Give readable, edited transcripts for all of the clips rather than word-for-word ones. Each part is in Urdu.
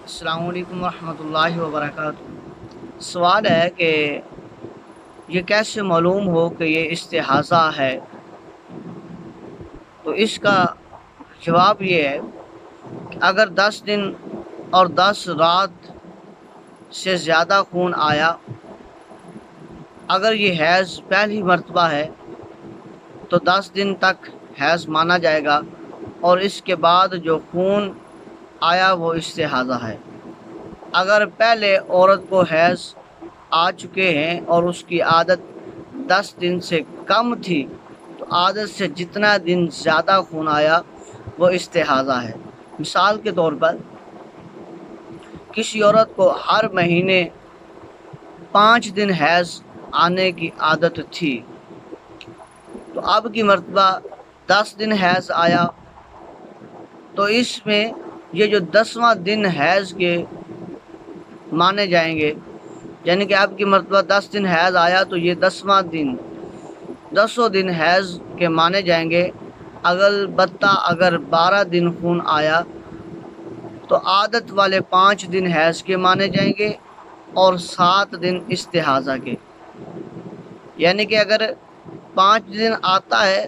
السلام علیکم ورحمۃ اللہ وبرکاتہ۔ سوال ہے کہ یہ کیسے معلوم ہو کہ یہ استحاضہ ہے؟ تو اس کا جواب یہ ہے کہ اگر 10 دن اور 10 رات سے زیادہ خون آیا، اگر یہ حیض پہلی مرتبہ ہے تو 10 دن تک حیض مانا جائے گا، اور اس کے بعد جو خون آیا وہ استحاضہ ہے۔ اگر پہلے عورت کو حیض آ چکے ہیں اور اس کی عادت 10 دن سے کم تھی تو عادت سے جتنا دن زیادہ خون آیا وہ استحاضہ ہے۔ مثال کے طور پر کسی عورت کو ہر مہینے 5 دن حیض آنے کی عادت تھی، تو اب کی مرتبہ 10 دن حیض آیا، تو اس میں یہ جو 10واں دن حیض کے مانے جائیں گے، یعنی کہ اب کی مرتبہ 10 دن حیض آیا تو یہ 10واں دن 10 دن حیض کے مانے جائیں گے۔ البتہ اگر 12 دن خون آیا تو عادت والے 5 دن حیض کے مانے جائیں گے اور 7 دن استحاضہ کے۔ یعنی کہ اگر 5 دن آتا ہے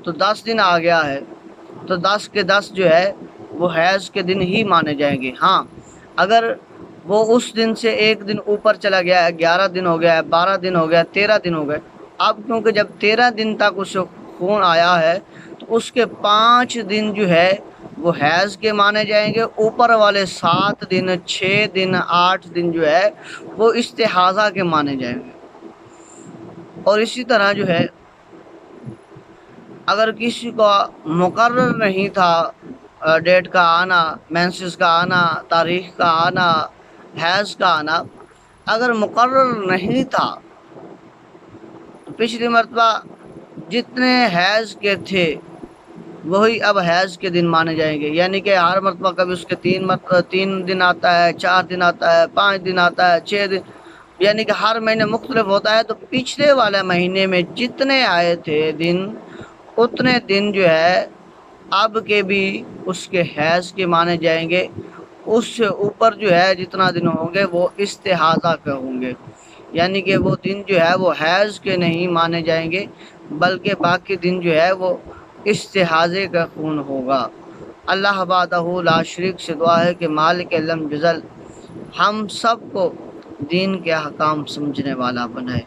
تو 10 دن آ گیا ہے تو 10 کے 10 جو ہے وہ حیض کے دن ہی مانے جائیں گے۔ ہاں، اگر وہ اس دن سے ایک دن اوپر چلا گیا ہے، 11 دن ہو گیا ہے، 12 دن ہو گیا ہے، 13 دن ہو گئے، اب کیونکہ جب 13 دن تک اس سے خون آیا ہے تو اس کے 5 دن جو ہے وہ حیض کے مانے جائیں گے، اوپر والے 7 دن 6 دن 8 دن جو ہے وہ استحاضہ کے مانے جائیں گے۔ اور اسی طرح جو ہے اگر کسی کو مقرر نہیں تھا ڈیٹ کا آنا، مینسز کا آنا، تاریخ کا آنا، حیض کا آنا، اگر مقرر نہیں تھا تو پچھلی مرتبہ جتنے حیض کے تھے وہی اب حیض کے دن مانے جائیں گے۔ یعنی کہ ہر مرتبہ کبھی اس کے 3 دن آتا ہے، 4 دن آتا ہے، 5 دن آتا ہے، 6 دن، یعنی کہ ہر مہینے مختلف ہوتا ہے، تو پچھلے والے مہینے میں جتنے آئے تھے دن اتنے دن جو ہے اب کے بھی اس کے حیض کے مانے جائیں گے۔ اس سے اوپر جو ہے جتنا دن ہوں گے وہ استحاضہ کے ہوں گے، یعنی کہ وہ دن جو ہے وہ حیض کے نہیں مانے جائیں گے بلکہ باقی دن جو ہے وہ استحاضے کا خون ہوگا۔ اللہ وحدہ لا شریک سے دعا ہے کہ مالک لم جزل ہم سب کو دین کے احکام سمجھنے والا بنائے۔